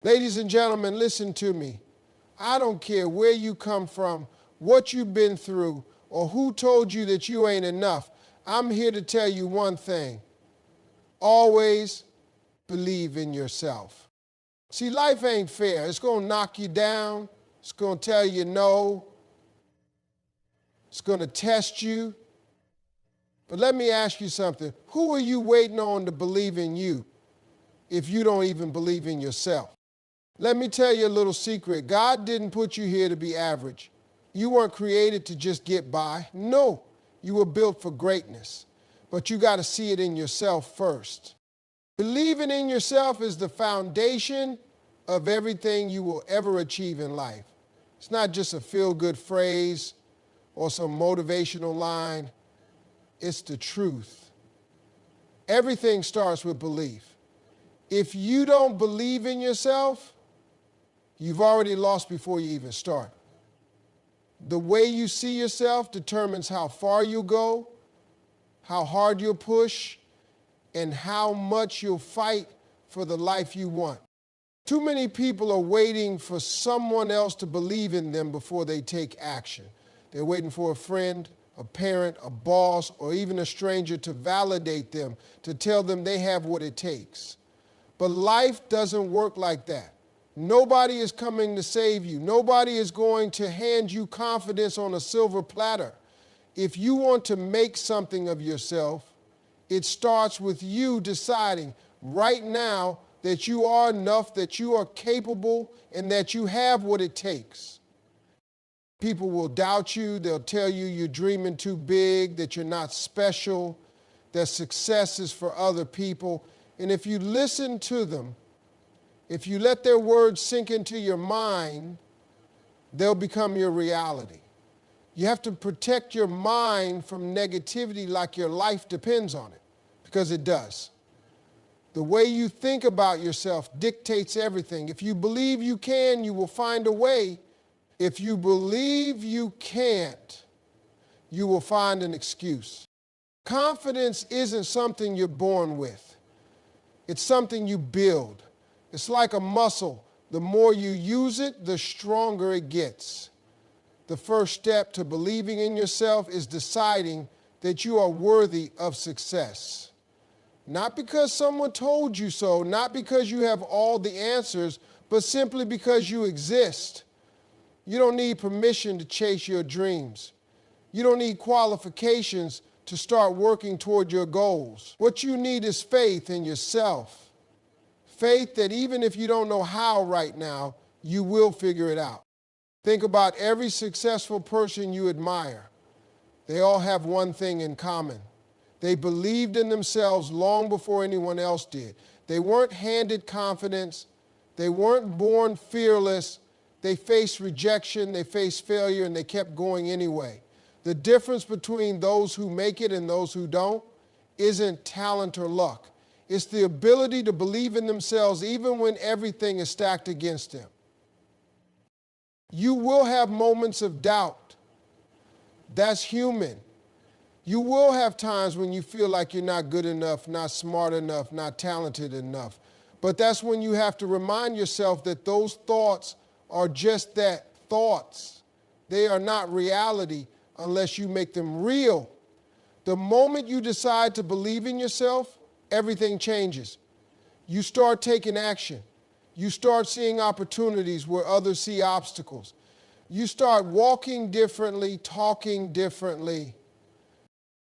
Ladies and gentlemen, listen to me. I don't care where you come from, what you've been through, or who told you that you ain't enough. I'm here to tell you one thing. Always believe in yourself. See, life ain't fair. It's going to knock you down. It's going to tell you no. It's going to test you. But let me ask you something. Who are you waiting on to believe in you if you don't even believe in yourself? Let me tell you a little secret. God didn't put you here to be average. You weren't created to just get by. No, you were built for greatness. But you got to see it in yourself first. Believing in yourself is the foundation of everything you will ever achieve in life. It's not just a feel-good phrase or some motivational line. It's the truth. Everything starts with belief. If you don't believe in yourself, you've already lost before you even start. The way you see yourself determines how far you'll go, how hard you'll push, and how much you'll fight for the life you want. Too many people are waiting for someone else to believe in them before they take action. They're waiting for a friend, a parent, a boss, or even a stranger to validate them, to tell them they have what it takes. But life doesn't work like that. Nobody is coming to save you. Nobody is going to hand you confidence on a silver platter. If you want to make something of yourself, it starts with you deciding right now that you are enough, that you are capable, and that you have what it takes. People will doubt you. They'll tell you you're dreaming too big, that you're not special, that success is for other people. And if you listen to them, if you let their words sink into your mind, they'll become your reality. You have to protect your mind from negativity like your life depends on it, because it does. The way you think about yourself dictates everything. If you believe you can, you will find a way. If you believe you can't, you will find an excuse. Confidence isn't something you're born with. It's something you build. It's like a muscle. The more you use it, the stronger it gets. The first step to believing in yourself is deciding that you are worthy of success. Not because someone told you so, not because you have all the answers, but simply because you exist. You don't need permission to chase your dreams. You don't need qualifications to start working toward your goals. What you need is faith in yourself. Faith that even if you don't know how right now, you will figure it out. Think about every successful person you admire. They all have one thing in common. They believed in themselves long before anyone else did. They weren't handed confidence. They weren't born fearless. They faced rejection, they faced failure, and they kept going anyway. The difference between those who make it and those who don't isn't talent or luck. It's the ability to believe in themselves even when everything is stacked against them. You will have moments of doubt. That's human. You will have times when you feel like you're not good enough, not smart enough, not talented enough. But that's when you have to remind yourself that those thoughts are just that, thoughts. They are not reality unless you make them real. The moment you decide to believe in yourself, everything changes. You start taking action. You start seeing opportunities where others see obstacles. You start walking differently, talking differently.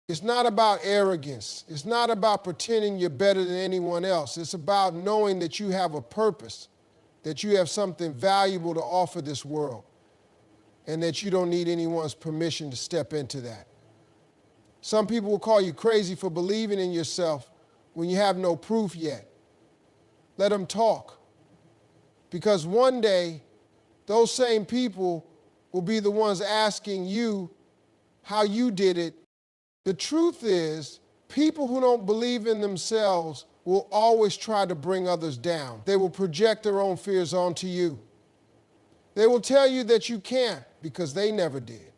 It's not about arrogance. It's not about pretending you're better than anyone else. It's about knowing that you have a purpose, that you have something valuable to offer this world, and that you don't need anyone's permission to step into that. Some people will call you crazy for believing in yourself when you have no proof yet. Let them talk. Because one day, those same people will be the ones asking you how you did it. The truth is, people who don't believe in themselves will always try to bring others down. They will project their own fears onto you. They will tell you that you can't because they never did.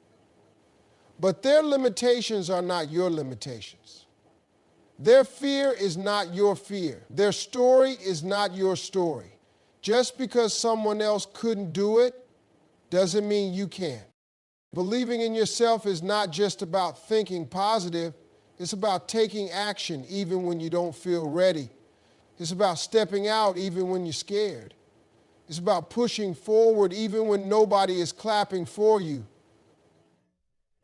But their limitations are not your limitations. Their fear is not your fear. Their story is not your story. Just because someone else couldn't do it doesn't mean you can't. Believing in yourself is not just about thinking positive. It's about taking action even when you don't feel ready. It's about stepping out even when you're scared. It's about pushing forward even when nobody is clapping for you.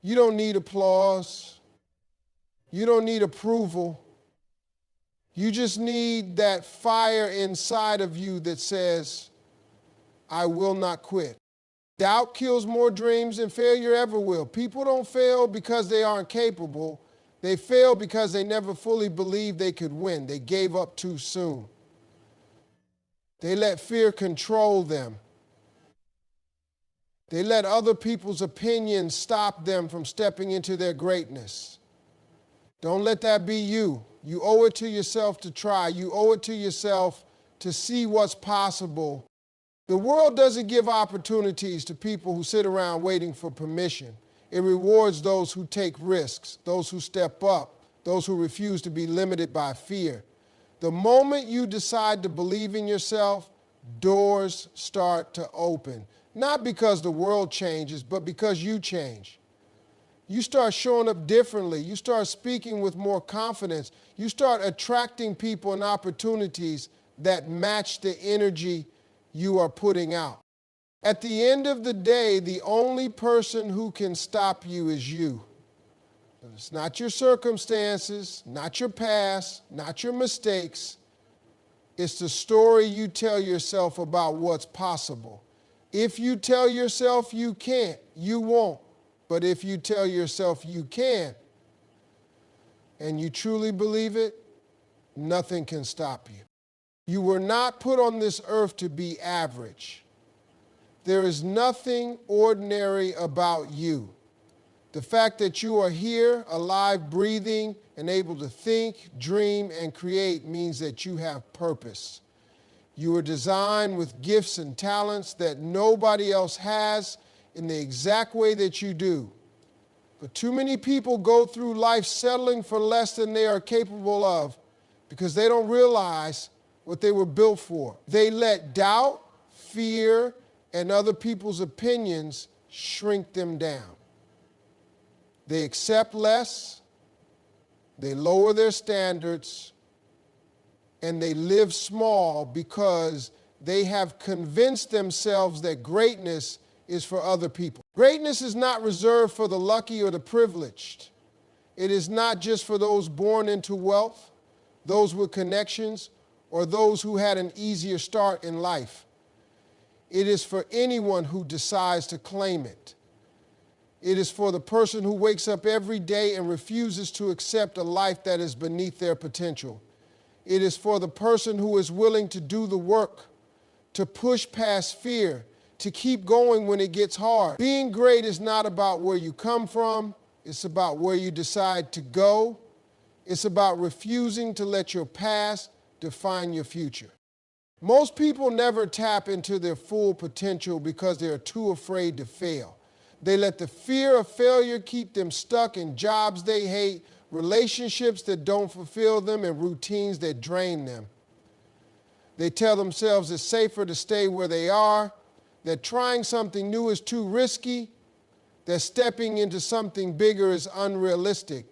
You don't need applause. You don't need approval. You just need that fire inside of you that says, I will not quit. Doubt kills more dreams than failure ever will. People don't fail because they aren't capable. They fail because they never fully believed they could win. They gave up too soon. They let fear control them. They let other people's opinions stop them from stepping into their greatness. Don't let that be you. You owe it to yourself to try. You owe it to yourself to see what's possible. The world doesn't give opportunities to people who sit around waiting for permission. It rewards those who take risks, those who step up, those who refuse to be limited by fear. The moment you decide to believe in yourself, doors start to open. Not because the world changes, but because you change. You start showing up differently. You start speaking with more confidence. You start attracting people and opportunities that match the energy you are putting out. At the end of the day, the only person who can stop you is you. It's not your circumstances, not your past, not your mistakes. It's the story you tell yourself about what's possible. If you tell yourself you can't, you won't. But if you tell yourself you can, and you truly believe it, nothing can stop you. You were not put on this earth to be average. There is nothing ordinary about you. The fact that you are here, alive, breathing, and able to think, dream, and create means that you have purpose. You were designed with gifts and talents that nobody else has in the exact way that you do. But too many people go through life settling for less than they are capable of because they don't realize what they were built for. They let doubt, fear, and other people's opinions shrink them down. They accept less, they lower their standards, and they live small because they have convinced themselves that greatness is for other people. Greatness is not reserved for the lucky or the privileged. It is not just for those born into wealth, those with connections, or those who had an easier start in life. It is for anyone who decides to claim it. It is for the person who wakes up every day and refuses to accept a life that is beneath their potential. It is for the person who is willing to do the work, to push past fear, to keep going when it gets hard. Being great is not about where you come from. It's about where you decide to go. It's about refusing to let your past define your future. Most people never tap into their full potential because they are too afraid to fail. They let the fear of failure keep them stuck in jobs they hate, relationships that don't fulfill them, and routines that drain them. They tell themselves it's safer to stay where they are, that trying something new is too risky, that stepping into something bigger is unrealistic.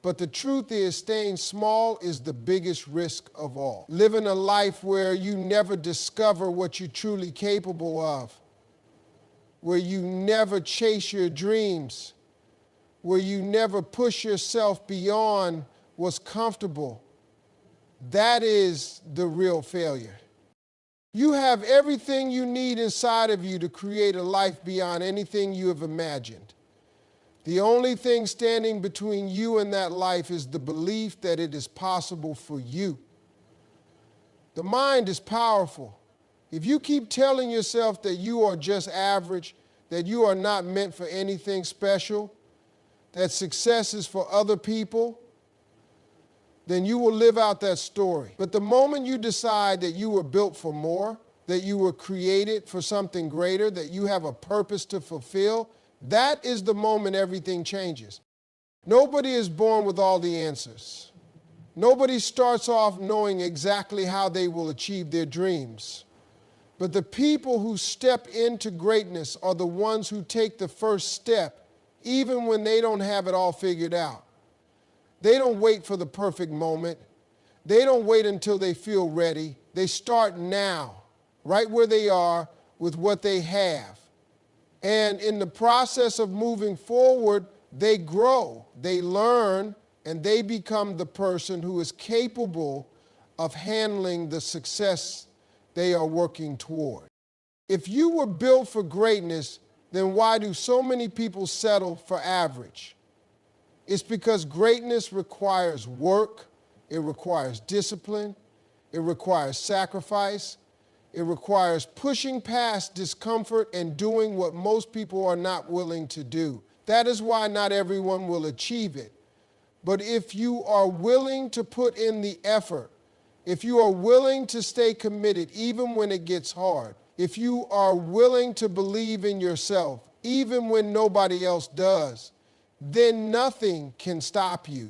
But the truth is, staying small is the biggest risk of all. Living a life where you never discover what you're truly capable of, where you never chase your dreams, where you never push yourself beyond what's comfortable, that is the real failure. You have everything you need inside of you to create a life beyond anything you have imagined. The only thing standing between you and that life is the belief that it is possible for you. The mind is powerful. If you keep telling yourself that you are just average, that you are not meant for anything special, that success is for other people, then you will live out that story. But the moment you decide that you were built for more, that you were created for something greater, that you have a purpose to fulfill, that is the moment everything changes. Nobody is born with all the answers. Nobody starts off knowing exactly how they will achieve their dreams. But the people who step into greatness are the ones who take the first step, even when they don't have it all figured out. They don't wait for the perfect moment. They don't wait until they feel ready. They start now, right where they are with what they have. And in the process of moving forward, they grow, they learn, and they become the person who is capable of handling the success they are working toward. If you were built for greatness, then why do so many people settle for average? It's because greatness requires work, it requires discipline, it requires sacrifice, it requires pushing past discomfort and doing what most people are not willing to do. That is why not everyone will achieve it. But if you are willing to put in the effort, if you are willing to stay committed even when it gets hard, if you are willing to believe in yourself even when nobody else does, then nothing can stop you.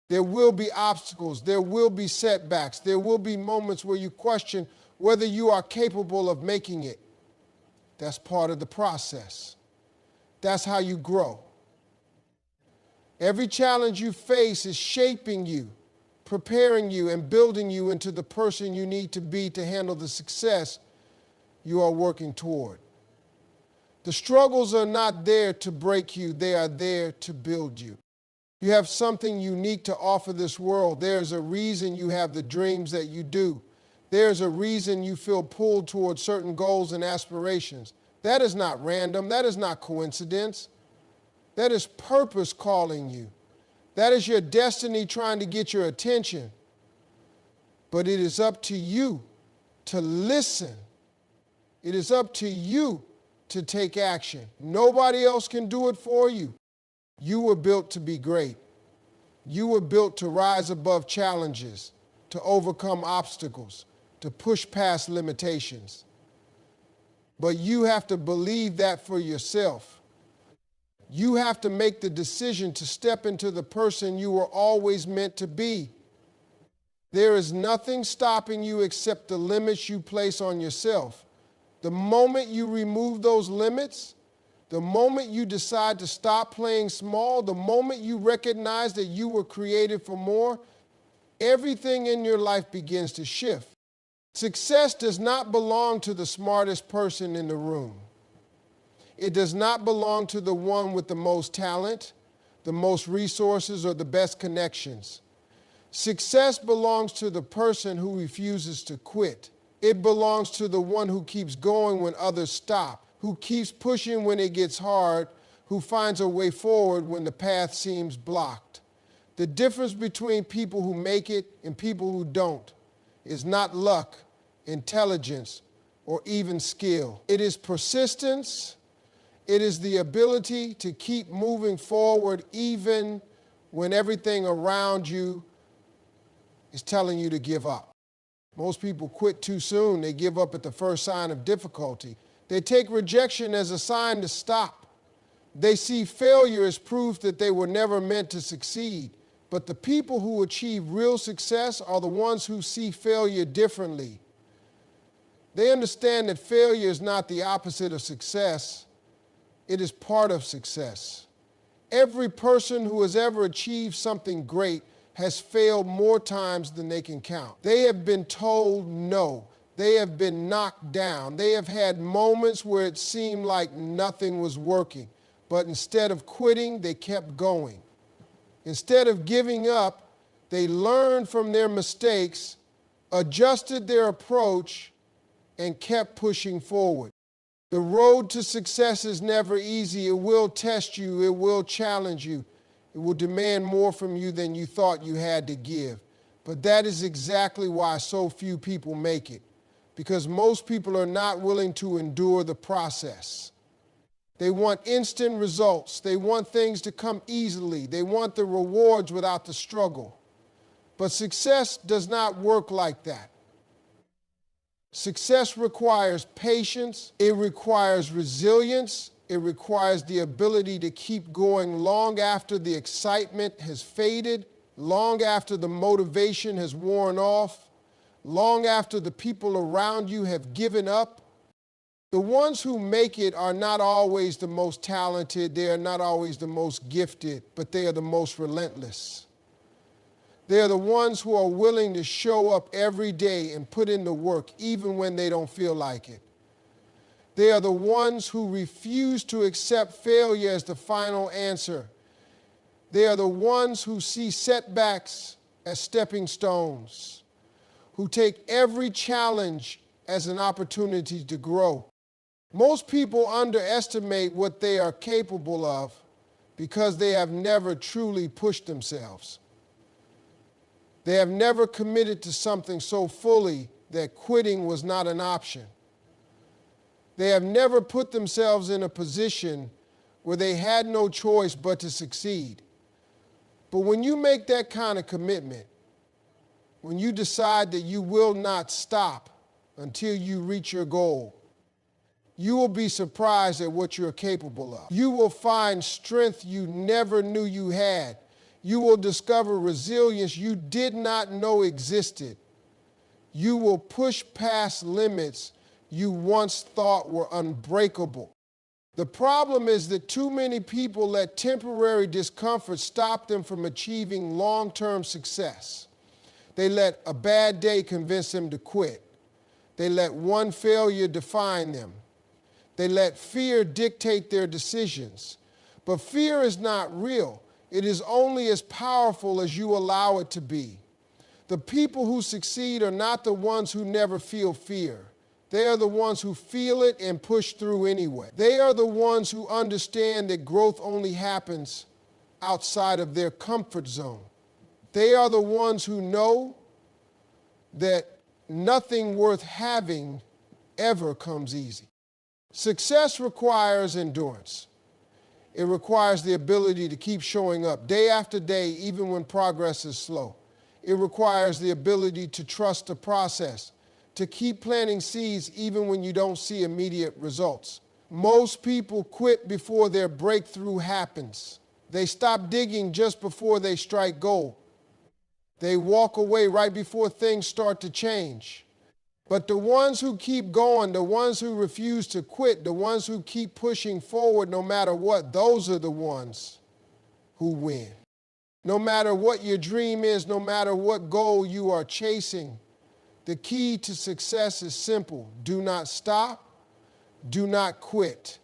There will be obstacles, there will be setbacks, there will be moments where you question whether you are capable of making it. That's part of the process. That's how you grow. Every challenge you face is shaping you, preparing you, and building you into the person you need to be to handle the success you are working toward. The struggles are not there to break you, they are there to build you. You have something unique to offer this world. There's a reason you have the dreams that you do. There's a reason you feel pulled towards certain goals and aspirations. That is not random, that is not coincidence. That is purpose calling you. That is your destiny trying to get your attention. But it is up to you to listen. It is up to you to take action. Nobody else can do it for you. You were built to be great. You were built to rise above challenges, to overcome obstacles, to push past limitations. But you have to believe that for yourself. You have to make the decision to step into the person you were always meant to be. There is nothing stopping you except the limits you place on yourself. The moment you remove those limits, the moment you decide to stop playing small, the moment you recognize that you were created for more, everything in your life begins to shift. Success does not belong to the smartest person in the room. It does not belong to the one with the most talent, the most resources, or the best connections. Success belongs to the person who refuses to quit. It belongs to the one who keeps going when others stop, who keeps pushing when it gets hard, who finds a way forward when the path seems blocked. The difference between people who make it and people who don't is not luck, intelligence, or even skill. It is persistence. It is the ability to keep moving forward even when everything around you is telling you to give up. Most people quit too soon. They give up at the first sign of difficulty. They take rejection as a sign to stop. They see failure as proof that they were never meant to succeed. But the people who achieve real success are the ones who see failure differently. They understand that failure is not the opposite of success. It is part of success. Every person who has ever achieved something great has failed more times than they can count. They have been told no. They have been knocked down. They have had moments where it seemed like nothing was working. But instead of quitting, they kept going. Instead of giving up, they learned from their mistakes, adjusted their approach, and kept pushing forward. The road to success is never easy. It will test you. It will challenge you. It will demand more from you than you thought you had to give. But that is exactly why so few people make it, because most people are not willing to endure the process. They want instant results. They want things to come easily. They want the rewards without the struggle. But success does not work like that. Success requires patience, it requires resilience, it requires the ability to keep going long after the excitement has faded, long after the motivation has worn off, long after the people around you have given up. The ones who make it are not always the most talented, they are not always the most gifted, but they are the most relentless. They are the ones who are willing to show up every day and put in the work even when they don't feel like it. They are the ones who refuse to accept failure as the final answer. They are the ones who see setbacks as stepping stones, who take every challenge as an opportunity to grow. Most people underestimate what they are capable of because they have never truly pushed themselves. They have never committed to something so fully that quitting was not an option. They have never put themselves in a position where they had no choice but to succeed. But when you make that kind of commitment, when you decide that you will not stop until you reach your goal, you will be surprised at what you're capable of. You will find strength you never knew you had. You will discover resilience you did not know existed. You will push past limits you once thought were unbreakable. The problem is that too many people let temporary discomfort stop them from achieving long-term success. They let a bad day convince them to quit. They let one failure define them. They let fear dictate their decisions. But fear is not real. It is only as powerful as you allow it to be. The people who succeed are not the ones who never feel fear. They are the ones who feel it and push through anyway. They are the ones who understand that growth only happens outside of their comfort zone. They are the ones who know that nothing worth having ever comes easy. Success requires endurance. It requires the ability to keep showing up day after day, even when progress is slow. It requires the ability to trust the process, to keep planting seeds even when you don't see immediate results. Most people quit before their breakthrough happens. They stop digging just before they strike gold. They walk away right before things start to change. But the ones who keep going, the ones who refuse to quit, the ones who keep pushing forward no matter what, those are the ones who win. No matter what your dream is, no matter what goal you are chasing, the key to success is simple. Do not stop. Do not quit.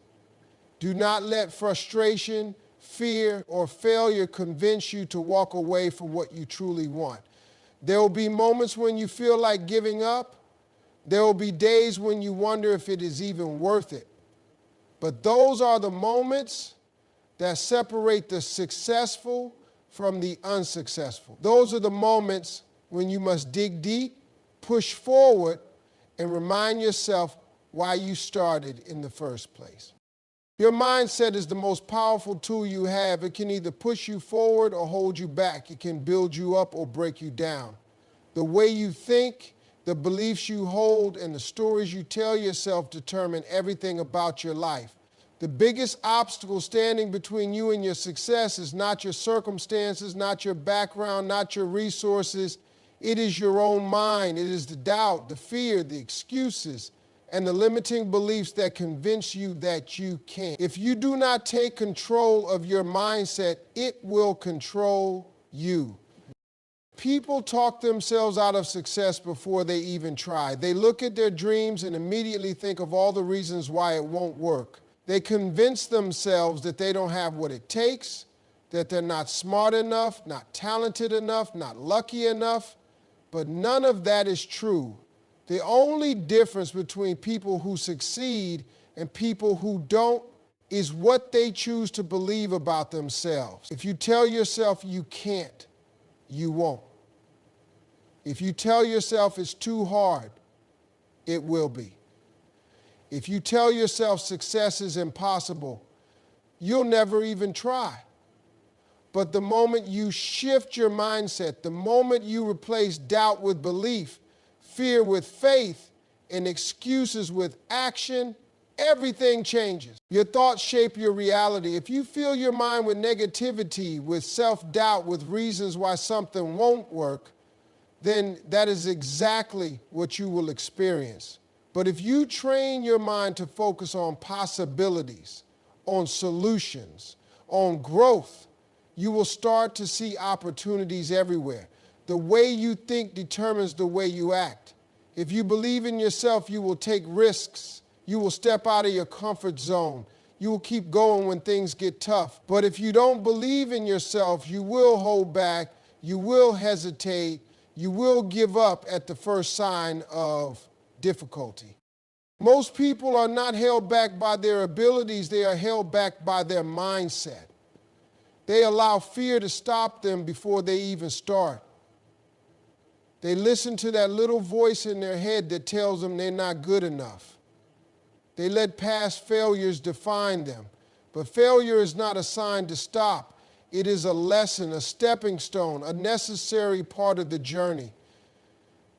Do not let frustration, fear, or failure convince you to walk away from what you truly want. There will be moments when you feel like giving up. There will be days when you wonder if it is even worth it. But those are the moments that separate the successful from the unsuccessful. Those are the moments when you must dig deep, push forward, and remind yourself why you started in the first place. Your mindset is the most powerful tool you have. It can either push you forward or hold you back. It can build you up or break you down. The way you think, the beliefs you hold, and the stories you tell yourself determine everything about your life. The biggest obstacle standing between you and your success is not your circumstances, not your background, not your resources. It is your own mind. It is the doubt, the fear, the excuses, and the limiting beliefs that convince you that you can't. If you do not take control of your mindset, it will control you. People talk themselves out of success before they even try. They look at their dreams and immediately think of all the reasons why it won't work. They convince themselves that they don't have what it takes, that they're not smart enough, not talented enough, not lucky enough. But none of that is true. The only difference between people who succeed and people who don't is what they choose to believe about themselves. If you tell yourself you can't, you won't. If you tell yourself it's too hard, it will be. If you tell yourself success is impossible, you'll never even try. But the moment you shift your mindset, the moment you replace doubt with belief, fear with faith, and excuses with action, everything changes. Your thoughts shape your reality. If you fill your mind with negativity, with self-doubt, with reasons why something won't work, then that is exactly what you will experience. But if you train your mind to focus on possibilities, on solutions, on growth, you will start to see opportunities everywhere. The way you think determines the way you act. If you believe in yourself, you will take risks. You will step out of your comfort zone. You will keep going when things get tough. But if you don't believe in yourself, you will hold back, you will hesitate, you will give up at the first sign of difficulty. Most people are not held back by their abilities, they are held back by their mindset. They allow fear to stop them before they even start. They listen to that little voice in their head that tells them they're not good enough. They let past failures define them. But failure is not a sign to stop. It is a lesson, a stepping stone, a necessary part of the journey.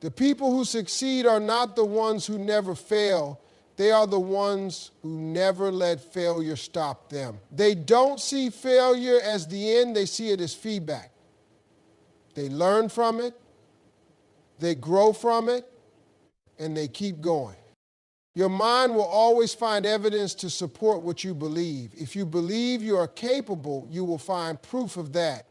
The people who succeed are not the ones who never fail. They are the ones who never let failure stop them. They don't see failure as the end, they see it as feedback. They learn from it, they grow from it, and they keep going. Your mind will always find evidence to support what you believe. If you believe you are capable, you will find proof of that.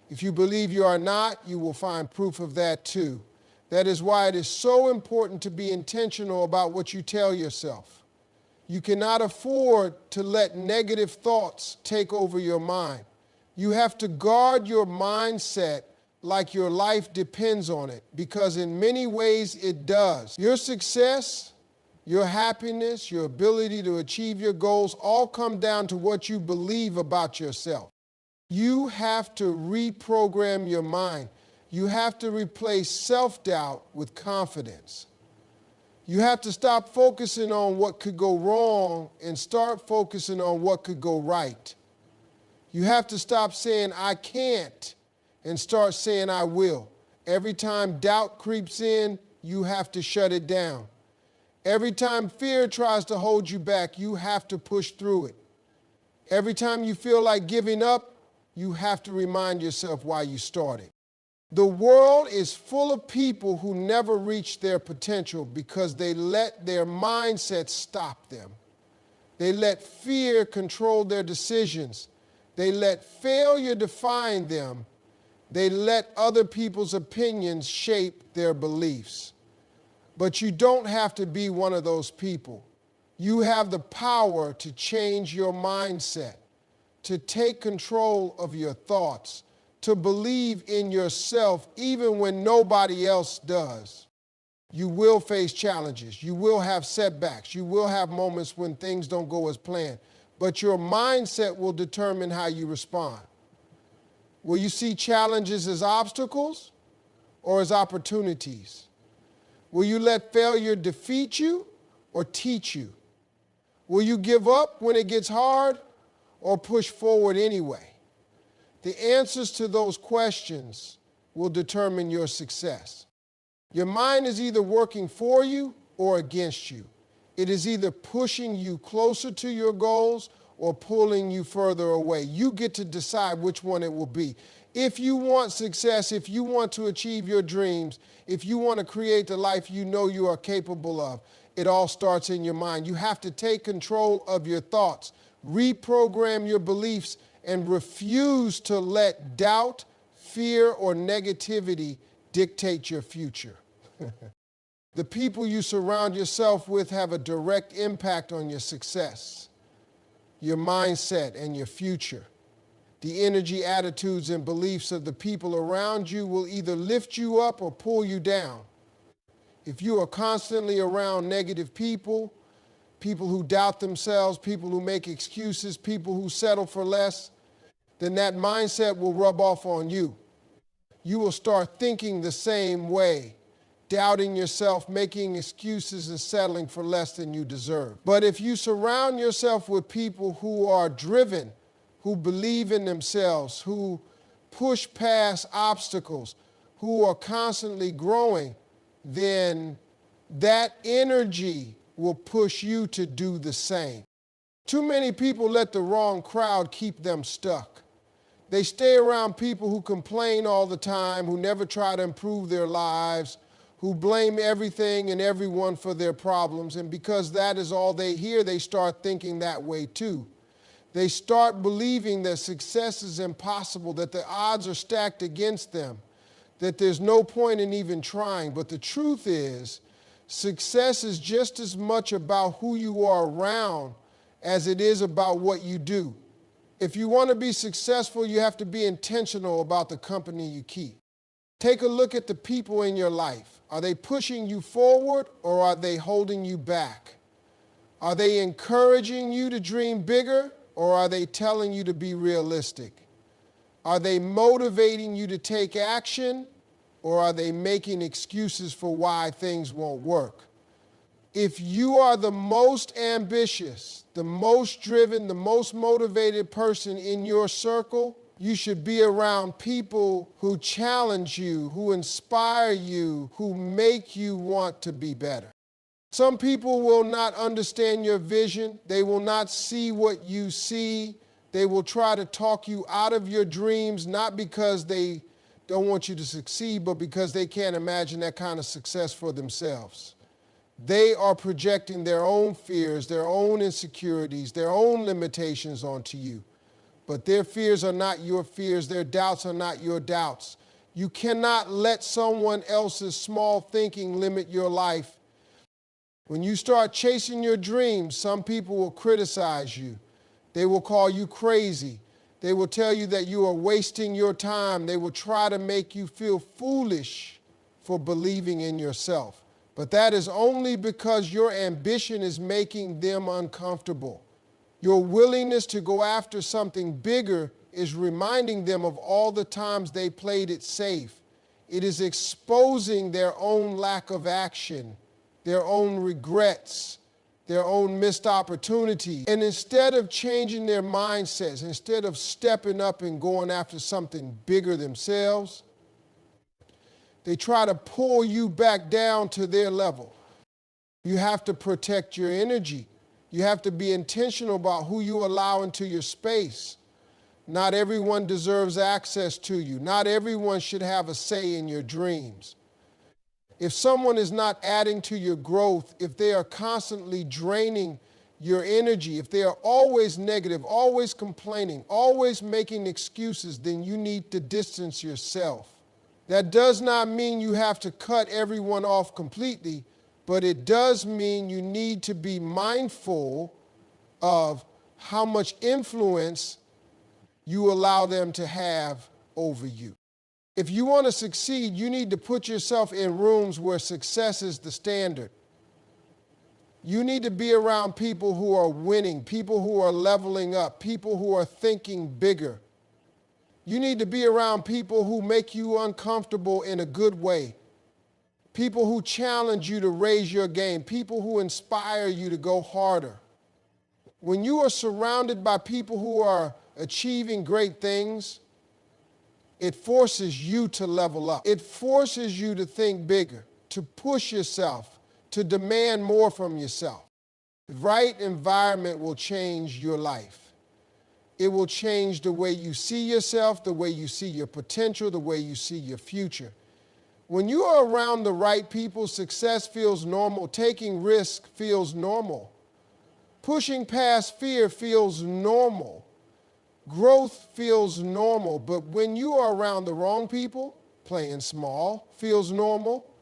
If you believe you are not, you will find proof of that too. That is why it is so important to be intentional about what you tell yourself. You cannot afford to let negative thoughts take over your mind. You have to guard your mindset like your life depends on it, because in many ways it does. Your success, your happiness, your ability to achieve your goals all come down to what you believe about yourself. You have to reprogram your mind. You have to replace self-doubt with confidence. You have to stop focusing on what could go wrong and start focusing on what could go right. You have to stop saying, I can't, and start saying, I will. Every time doubt creeps in, you have to shut it down. Every time fear tries to hold you back, you have to push through it. Every time you feel like giving up, you have to remind yourself why you started. The world is full of people who never reach their potential because they let their mindset stop them. They let fear control their decisions. They let failure define them. They let other people's opinions shape their beliefs. But you don't have to be one of those people. You have the power to change your mindset, to take control of your thoughts, to believe in yourself even when nobody else does. You will face challenges. You will have setbacks. You will have moments when things don't go as planned. But your mindset will determine how you respond. Will you see challenges as obstacles or as opportunities? Will you let failure defeat you or teach you? Will you give up when it gets hard or push forward anyway? The answers to those questions will determine your success. Your mind is either working for you or against you. It is either pushing you closer to your goals or pulling you further away. You get to decide which one it will be. If you want success, if you want to achieve your dreams, if you want to create the life you know you are capable of, it all starts in your mind. You have to take control of your thoughts, reprogram your beliefs, and refuse to let doubt, fear, or negativity dictate your future. The people you surround yourself with have a direct impact on your success, your mindset, and your future. The energy, attitudes, and beliefs of the people around you will either lift you up or pull you down. If you are constantly around negative people, people who doubt themselves, people who make excuses, people who settle for less, then that mindset will rub off on you. You will start thinking the same way, doubting yourself, making excuses, and settling for less than you deserve. But if you surround yourself with people who are driven, who believe in themselves, who push past obstacles, who are constantly growing, then that energy will push you to do the same. Too many people let the wrong crowd keep them stuck. They stay around people who complain all the time, who never try to improve their lives, who blame everything and everyone for their problems, and because that is all they hear, they start thinking that way too. They start believing that success is impossible, that the odds are stacked against them, that there's no point in even trying. But the truth is, success is just as much about who you are around as it is about what you do. If you want to be successful, you have to be intentional about the company you keep. Take a look at the people in your life. Are they pushing you forward or are they holding you back? Are they encouraging you to dream bigger or are they telling you to be realistic? Are they motivating you to take action or are they making excuses for why things won't work? If you are the most ambitious, the most driven, the most motivated person in your circle, you should be around people who challenge you, who inspire you, who make you want to be better. Some people will not understand your vision. They will not see what you see. They will try to talk you out of your dreams, not because they don't want you to succeed, but because they can't imagine that kind of success for themselves. They are projecting their own fears, their own insecurities, their own limitations onto you. But their fears are not your fears. Their doubts are not your doubts. You cannot let someone else's small thinking limit your life. When you start chasing your dreams, some people will criticize you. They will call you crazy. They will tell you that you are wasting your time. They will try to make you feel foolish for believing in yourself. But that is only because your ambition is making them uncomfortable. Your willingness to go after something bigger is reminding them of all the times they played it safe. It is exposing their own lack of action, their own regrets, their own missed opportunities. And instead of changing their mindsets, instead of stepping up and going after something bigger themselves, they try to pull you back down to their level. You have to protect your energy. You have to be intentional about who you allow into your space. Not everyone deserves access to you. Not everyone should have a say in your dreams. If someone is not adding to your growth, if they are constantly draining your energy, if they are always negative, always complaining, always making excuses, then you need to distance yourself. That does not mean you have to cut everyone off completely, but it does mean you need to be mindful of how much influence you allow them to have over you. If you want to succeed, you need to put yourself in rooms where success is the standard. You need to be around people who are winning, people who are leveling up, people who are thinking bigger. You need to be around people who make you uncomfortable in a good way. People who challenge you to raise your game, people who inspire you to go harder. When you are surrounded by people who are achieving great things, it forces you to level up. It forces you to think bigger, to push yourself, to demand more from yourself. The right environment will change your life. It will change the way you see yourself, the way you see your potential, the way you see your future. When you are around the right people, success feels normal. Taking risks feels normal. Pushing past fear feels normal. Growth feels normal. But when you are around the wrong people, playing small feels normal.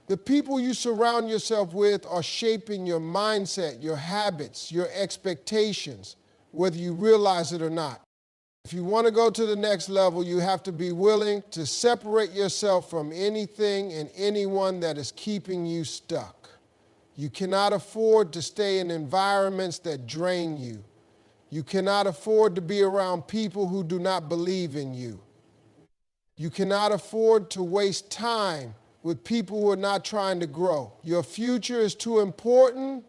The people you surround yourself with are shaping your mindset, your habits, your expectations, whether you realize it or not. If you want to go to the next level, you have to be willing to separate yourself from anything and anyone that is keeping you stuck. You cannot afford to stay in environments that drain you. You cannot afford to be around people who do not believe in you. You cannot afford to waste time with people who are not trying to grow. Your future is too important.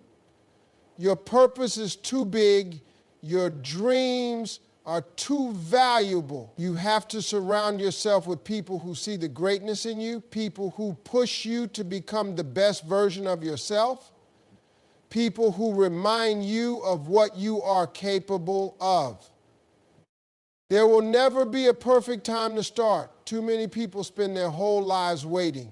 Your purpose is too big. Your dreams are too valuable. You have to surround yourself with people who see the greatness in you, people who push you to become the best version of yourself, people who remind you of what you are capable of. There will never be a perfect time to start. Too many people spend their whole lives waiting.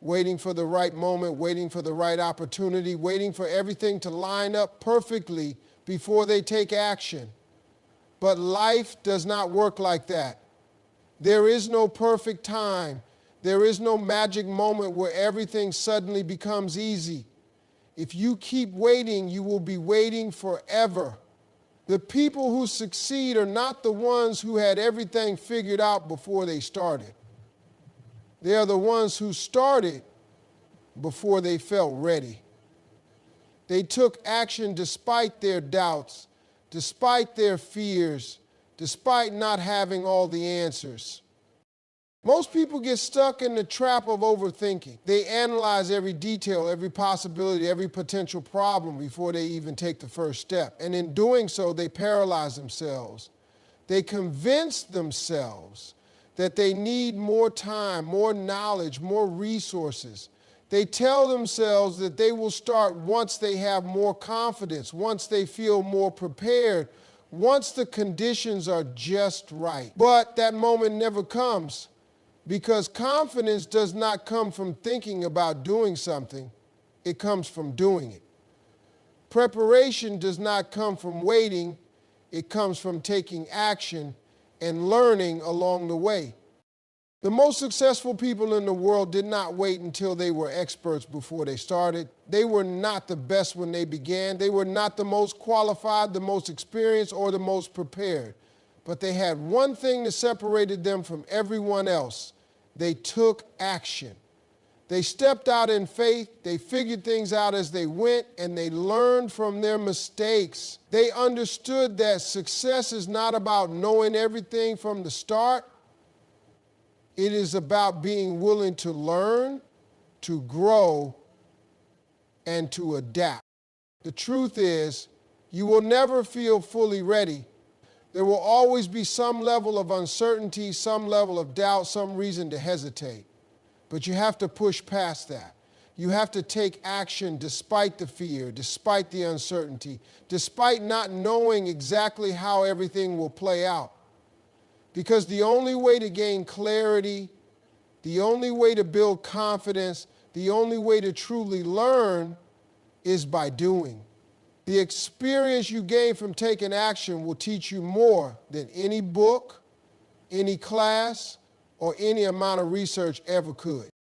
waiting for the right moment, waiting for the right opportunity, waiting for everything to line up perfectly before they take action. But life does not work like that. There is no perfect time. There is no magic moment where everything suddenly becomes easy. If you keep waiting, you will be waiting forever. The people who succeed are not the ones who had everything figured out before they started. They are the ones who started before they felt ready. They took action despite their doubts, despite their fears, despite not having all the answers. Most people get stuck in the trap of overthinking. They analyze every detail, every possibility, every potential problem before they even take the first step. And in doing so, they paralyze themselves. They convince themselves that they need more time, more knowledge, more resources. They tell themselves that they will start once they have more confidence, once they feel more prepared, once the conditions are just right. But that moment never comes. Because confidence does not come from thinking about doing something, it comes from doing it. Preparation does not come from waiting, it comes from taking action and learning along the way. The most successful people in the world did not wait until they were experts before they started. They were not the best when they began. They were not the most qualified, the most experienced, or the most prepared. But they had one thing that separated them from everyone else. They took action. They stepped out in faith, they figured things out as they went, and they learned from their mistakes. They understood that success is not about knowing everything from the start. It is about being willing to learn, to grow, and to adapt. The truth is, you will never feel fully ready. There will always be some level of uncertainty, some level of doubt, some reason to hesitate. But you have to push past that. You have to take action despite the fear, despite the uncertainty, despite not knowing exactly how everything will play out. Because the only way to gain clarity, the only way to build confidence, the only way to truly learn is by doing. The experience you gain from taking action will teach you more than any book, any class, or any amount of research ever could.